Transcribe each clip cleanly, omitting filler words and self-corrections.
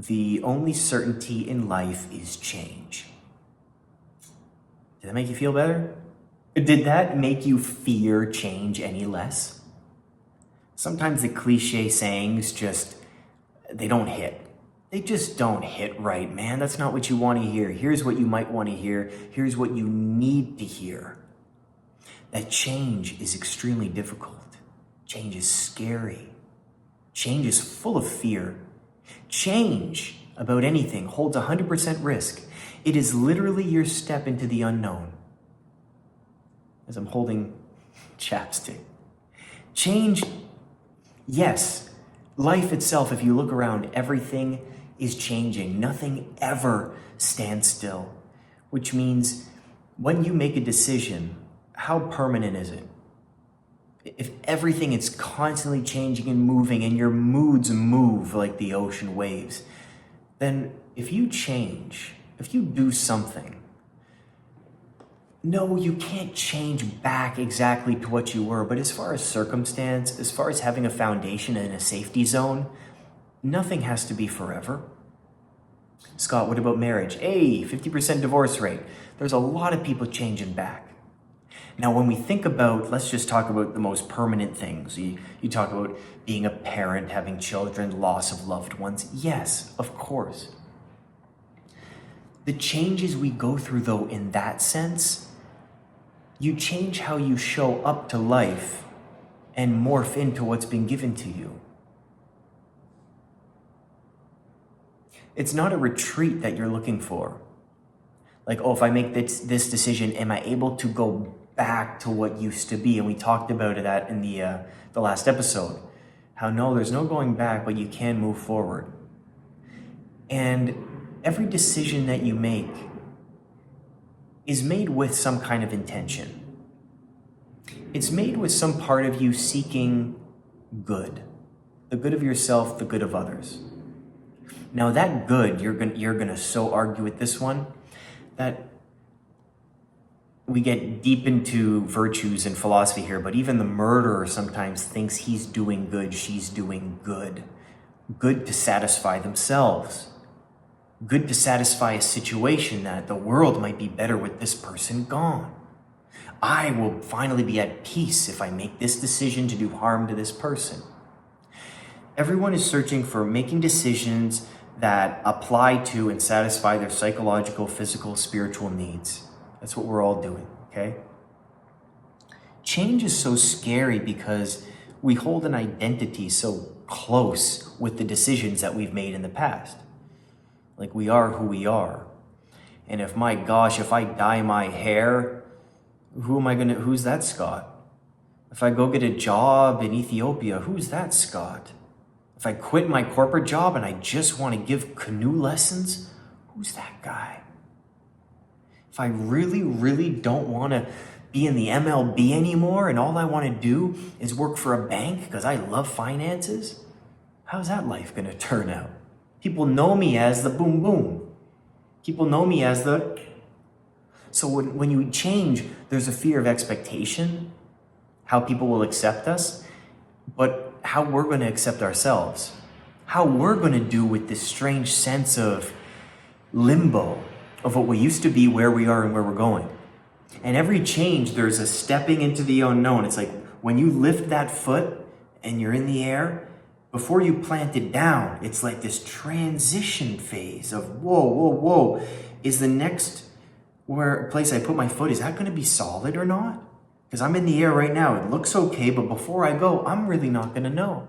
the only certainty in life is change. Did that make you feel better? Did that make you fear change any less? Sometimes the cliche sayings they don't hit. They just don't hit right, man. That's not what you want to hear. Here's what you might want to hear. Here's what you need to hear. That change is extremely difficult. Change is scary. Change is full of fear. Change about anything holds 100% risk. It is literally your step into the unknown. As I'm holding chapstick. Change, yes. Life itself, if you look around, everything is changing. Nothing ever stands still. Which means when you make a decision, how permanent is it? If everything is constantly changing and moving and your moods move like the ocean waves, then if you change, if you do something, no, you can't change back exactly to what you were, but as far as circumstance, as far as having a foundation and a safety zone, nothing has to be forever. Scott, what about marriage? Hey, 50% divorce rate. There's a lot of people changing back. Now, when we think about, let's just talk about the most permanent things. You talk about being a parent, having children, loss of loved ones. Yes, of course. The changes we go through, though, in that sense, you change how you show up to life and morph into what's been given to you. It's not a retreat that you're looking for. Like, oh, if I make this decision, am I able to go back to what used to be? And we talked about that in the last episode. How no, there's no going back, but you can move forward. And every decision that you make is made with some kind of intention. It's made with some part of you seeking good. The good of yourself, the good of others. Now that good, you're gonna so argue with this one, that we get deep into virtues and philosophy here, but even the murderer sometimes thinks he's doing good, she's doing good. Good to satisfy themselves. Good to satisfy a situation that the world might be better with this person gone. I will finally be at peace if I make this decision to do harm to this person. Everyone is searching for making decisions that apply to and satisfy their psychological, physical, spiritual needs. That's what we're all doing, okay? Change is so scary because we hold an identity so close with the decisions that we've made in the past. Like, we are who we are. And if I dye my hair, who's that Scott? If I go get a job in Ethiopia, who's that Scott? If I quit my corporate job and I just want to give canoe lessons, who's that guy? If I really, really don't want to be in the MLB anymore and all I want to do is work for a bank because I love finances, how's that life going to turn out? People know me as the boom boom. People know me as the... So when you change, there's a fear of expectation, how people will accept us, but how we're going to accept ourselves, how we're going to do with this strange sense of limbo of what we used to be, where we are, and where we're going. And every change, there's a stepping into the unknown. It's like when you lift that foot and you're in the air, before you plant it down, it's like this transition phase of whoa. Is the next place I put my foot, is that going to be solid or not? Because I'm in the air right now. It looks okay, but before I go, I'm really not going to know.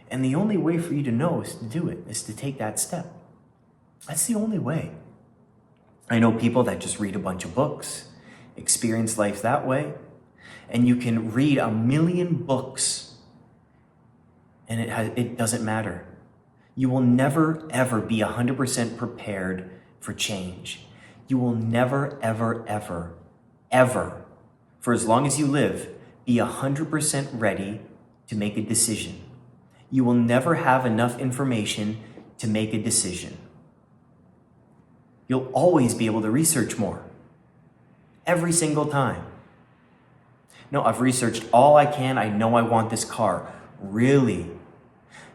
And the only way for you to know is to do it, is to take that step. That's the only way. I know people that just read a bunch of books, experience life that way, and you can read 1,000,000 books and it doesn't matter. You will never, ever be 100% prepared for change. You will never, ever, for as long as you live, be 100% ready to make a decision. You will never have enough information to make a decision. You'll always be able to research more. Every single time. No, I've researched all I can. I know I want this car. Really?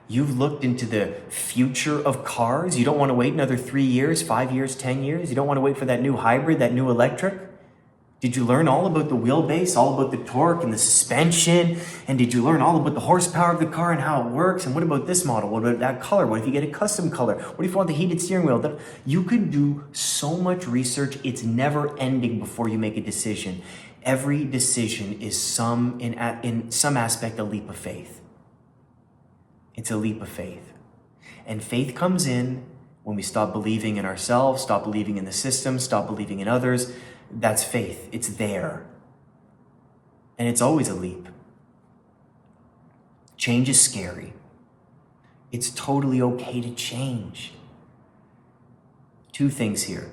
You've looked into the future of cars. You don't want to wait another 3 years, 5 years, 10 years. You don't want to wait for that new hybrid, that new electric. Did you learn all about the wheelbase, all about the torque and the suspension? And did you learn all about the horsepower of the car and how it works? And what about this model? What about that color? What if you get a custom color? What if you want the heated steering wheel? You could do so much research. It's never ending before you make a decision. Every decision is in some aspect a leap of faith. It's a leap of faith. And faith comes in when we stop believing in ourselves, stop believing in the system, stop believing in others. That's faith. It's there. And it's always a leap. Change is scary. It's totally okay to change. 2 things here.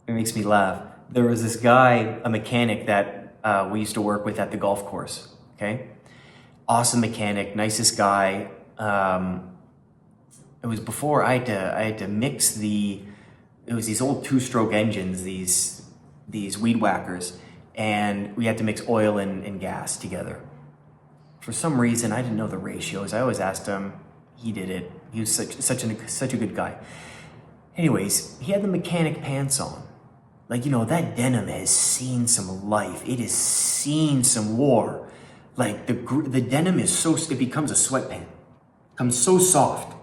It makes me laugh. There was this guy, a mechanic that we used to work with at the golf course, okay? Awesome mechanic, nicest guy. It was before I had to mix it was these old 2-stroke engines, these weed whackers, and we had to mix oil and gas together. For some reason, I didn't know the ratios. I always asked him. He did it. He was such a good guy. Anyways, he had the mechanic pants on. Like, that denim has seen some life. It has seen some war. Like, the denim is it becomes a sweatpant. It becomes so soft.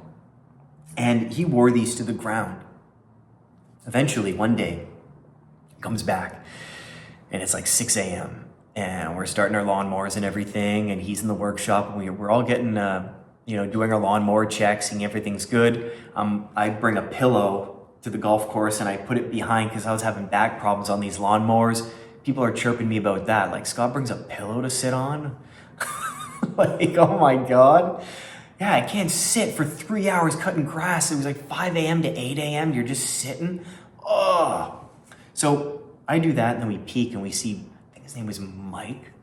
And he wore these to the ground. Eventually, one day, he comes back, and it's like 6 a.m., and we're starting our lawnmowers and everything, and he's in the workshop, and we're all getting, doing our lawnmower checks, and everything's good. I bring a pillow to the golf course, and I put it behind because I was having back problems on these lawnmowers. People are chirping me about that. Like, Scott brings a pillow to sit on? Like, oh my God. Yeah, I can't sit for 3 hours cutting grass. It was like 5 a.m. to 8 a.m. You're just sitting. Oh. So I do that, and then we peek, and we see, I think his name was Mike.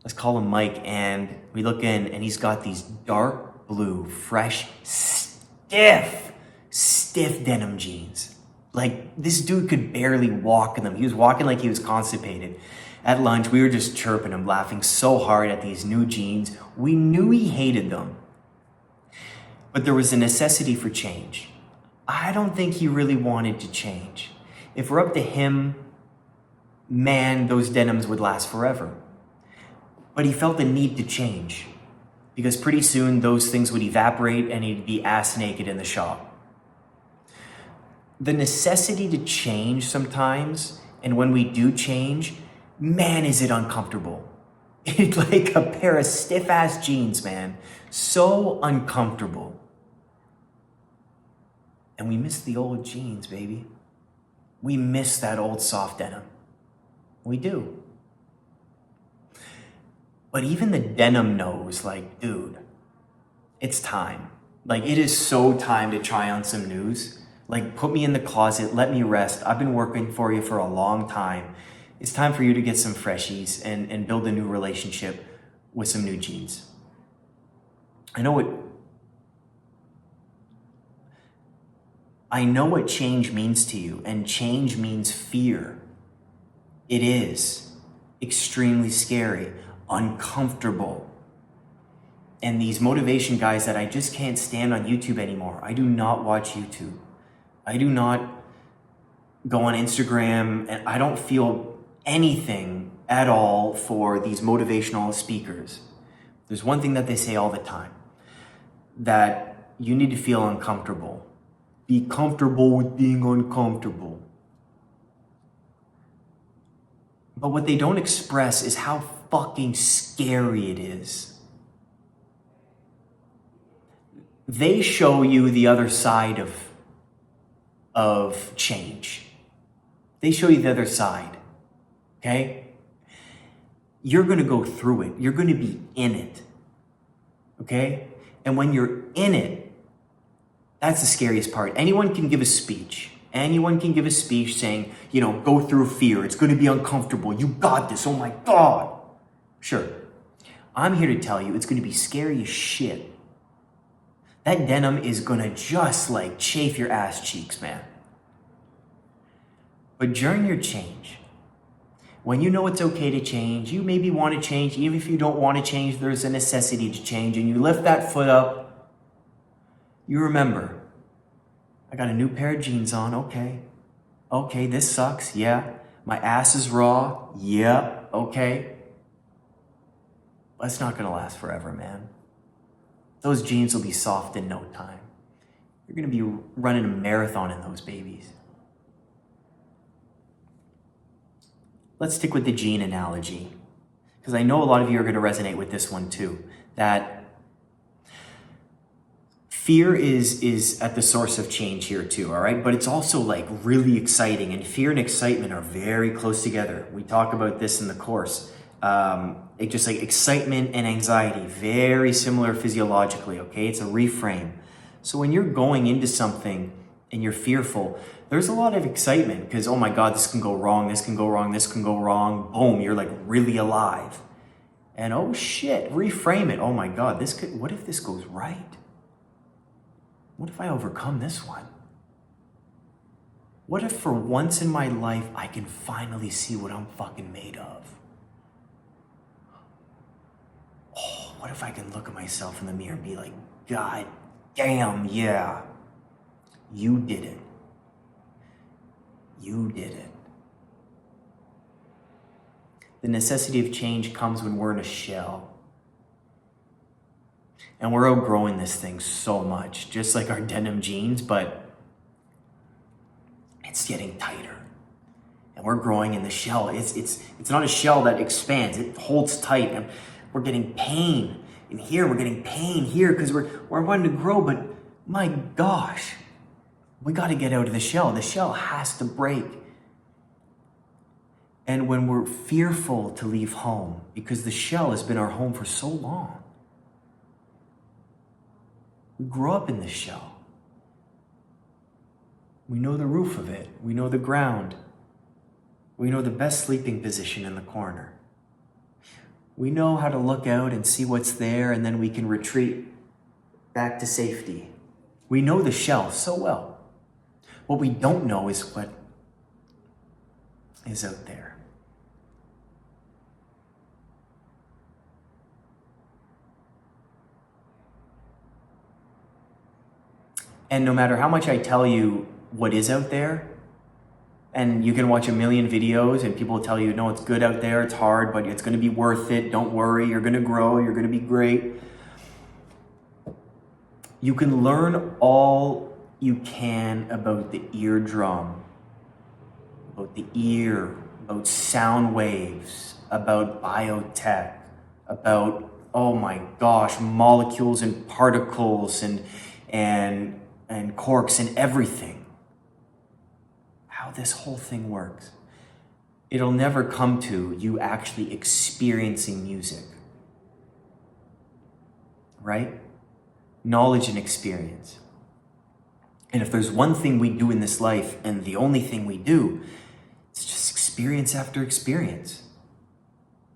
Let's call him Mike. And we look in, and he's got these dark blue, fresh, stiff denim jeans. Like, this dude could barely walk in them. He was walking like he was constipated. At lunch, we were just chirping him, laughing so hard at these new jeans. We knew he hated them. But there was a necessity for change. I don't think he really wanted to change. If we're up to him, man, those denims would last forever. But he felt the need to change because pretty soon those things would evaporate and he'd be ass naked in the shop. The necessity to change sometimes, and when we do change, man, is it uncomfortable. It's like a pair of stiff-ass jeans, man. So uncomfortable. And we miss the old jeans, baby. We miss that old soft denim. We do. But even the denim knows, like, dude, it's time. Like, it is so time to try on some news. Like, put me in the closet, let me rest. I've been working for you for a long time. It's time for you to get some freshies and build a new relationship with some new jeans. I know what change means to you, and change means fear. It is extremely scary, uncomfortable. And these motivation guys that I just can't stand on YouTube anymore. I do not watch YouTube. I do not go on Instagram, and I don't feel anything at all for these motivational speakers. There's one thing that they say all the time, that you need to feel uncomfortable. Be comfortable with being uncomfortable. But what they don't express is how fucking scary it is. They show you the other side of change. They show you the other side, okay? You're going to go through it. You're going to be in it, okay? And when you're in it, that's the scariest part. Anyone can give a speech. Anyone can give a speech saying, go through fear. It's going to be uncomfortable. You got this. Oh my God. Sure. I'm here to tell you it's going to be scary as shit. That denim is going to just like chafe your ass cheeks, man. But during your change, When you know it's okay to change, you maybe want to change. Even if you don't want to change, there's a necessity to change. And you lift that foot up, you remember, I got a new pair of jeans on, okay. Okay, this sucks, yeah. My ass is raw, yeah, okay. But it's not going to last forever, man. Those jeans will be soft in no time. You're going to be running a marathon in those babies. Let's stick with the jean analogy, because I know a lot of you are going to resonate with this one too, that fear is at the source of change here too, all right? But it's also like really exciting, and fear and excitement are very close together. We talk about this in the course. It just like excitement and anxiety, very similar physiologically, okay? It's a reframe. So when you're going into something and you're fearful, there's a lot of excitement because, oh my God, this can go wrong, this can go wrong, this can go wrong. Boom, you're like really alive. And oh shit, reframe it. Oh my God, what if this goes right? What if I overcome this one? What if for once in my life, I can finally see what I'm fucking made of? Oh, what if I can look at myself in the mirror and be like, God damn, yeah, you did it. You did it. The necessity of change comes when we're in a shell. And we're outgrowing this thing so much, just like our denim jeans, but it's getting tighter. And we're growing in the shell. It's not a shell that expands, it holds tight. And we're getting pain in here, we're getting pain here because we're wanting to grow, but my gosh, we got to get out of the shell. The shell has to break. And when we're fearful to leave home, because the shell has been our home for so long, we grow up in this shell. We know the roof of it. We know the ground. We know the best sleeping position in the corner. We know how to look out and see what's there, and then we can retreat back to safety. We know the shell so well. What we don't know is what is out there. And no matter how much I tell you what is out there, and you can watch a million videos and people will tell you, no, it's good out there, it's hard, but it's going to be worth it. Don't worry, you're going to grow, you're going to be great. You can learn all you can about the eardrum, about the ear, about sound waves, about biotech, about, oh my gosh, molecules and particles and quarks and everything. How this whole thing works. It'll never come to you actually experiencing music. Right? Knowledge and experience. And if there's one thing we do in this life, and the only thing we do, it's just experience after experience.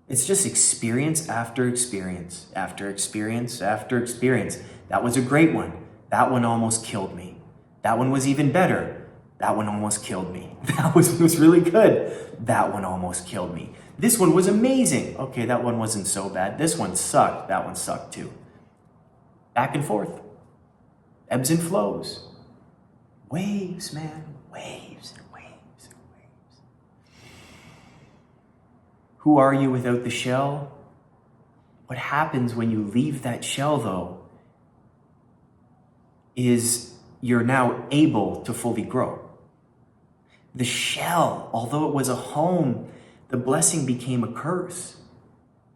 It's just experience after experience, after experience, after experience. That was a great one. That one almost killed me. That one was even better. That one almost killed me. That was really good. That one almost killed me. This one was amazing. Okay, that one wasn't so bad. This one sucked. That one sucked too. Back and forth. Ebbs and flows. Waves, man. Waves and waves and waves. Who are you without the shell? What happens when you leave that shell, though, is you're now able to fully grow. The shell, although it was a home, the blessing became a curse.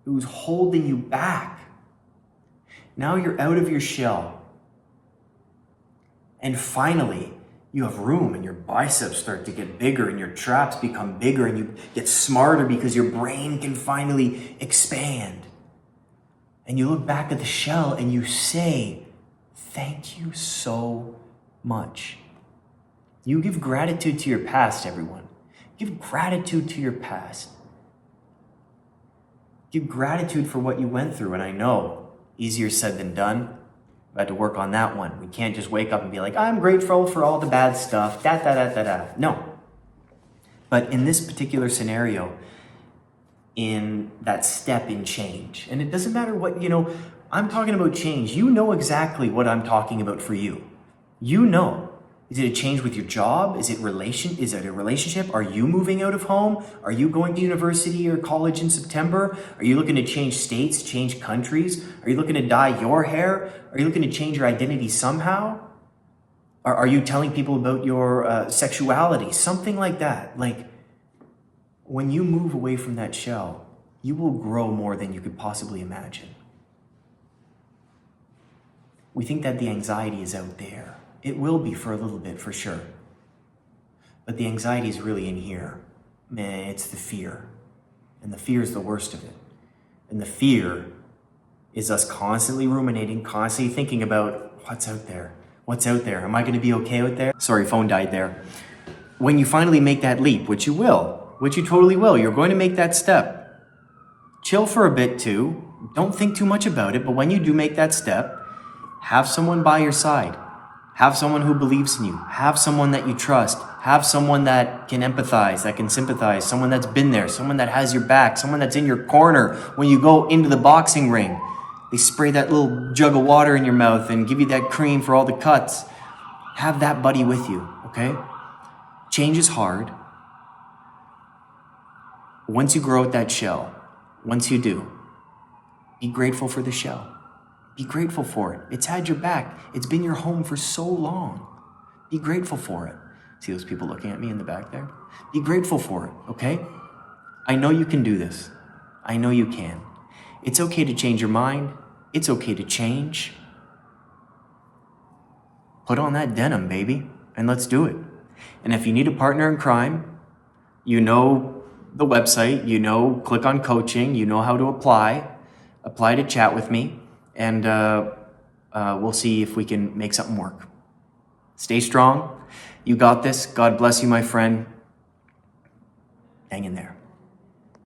It was holding you back. Now you're out of your shell. And finally, you have room and your biceps start to get bigger and your traps become bigger and you get smarter because your brain can finally expand. And you look back at the shell and you say, thank you so much. You give gratitude to your past, everyone. Give gratitude to your past. Give gratitude for what you went through. And I know, easier said than done. I had to work on that one. We can't just wake up and be like, I'm grateful for all the bad stuff. No. But in this particular scenario, in that step in change. And it doesn't matter what, I'm talking about change. You know exactly what I'm talking about for you. You know. Is it a change with your job? Is it a relationship? Are you moving out of home? Are you going to university or college in September? Are you looking to change states, change countries? Are you looking to dye your hair? Are you looking to change your identity somehow? Are you telling people about your sexuality? Something like that. Like, when you move away from that shell, you will grow more than you could possibly imagine. We think that the anxiety is out there. It will be for a little bit, for sure. But the anxiety is really in here. Man, it's the fear. And the fear is the worst of it. And the fear is us constantly ruminating, constantly thinking about what's out there. What's out there? Am I going to be okay out there? Sorry, phone died there. When you finally make that leap, which you will, which you totally will, you're going to make that step. Chill for a bit too. Don't think too much about it. But when you do make that step, have someone by your side. Have someone who believes in you. Have someone that you trust. Have someone that can empathize, that can sympathize. Someone that's been there. Someone that has your back. Someone that's in your corner when you go into the boxing ring. They spray that little jug of water in your mouth and give you that cream for all the cuts. Have that buddy with you, okay? Change is hard. Once you grow out that shell, once you do, be grateful for the shell. Be grateful for it. It's had your back. It's been your home for so long. Be grateful for it. See those people looking at me in the back there? Be grateful for it, okay? I know you can do this. I know you can. It's okay to change your mind. It's okay to change. Put on that denim, baby, and let's do it. And if you need a partner in crime, you know the website, click on coaching, you know how to apply to chat with me, and we'll see if we can make something work. Stay strong. You got this. God bless you, my friend. Hang in there.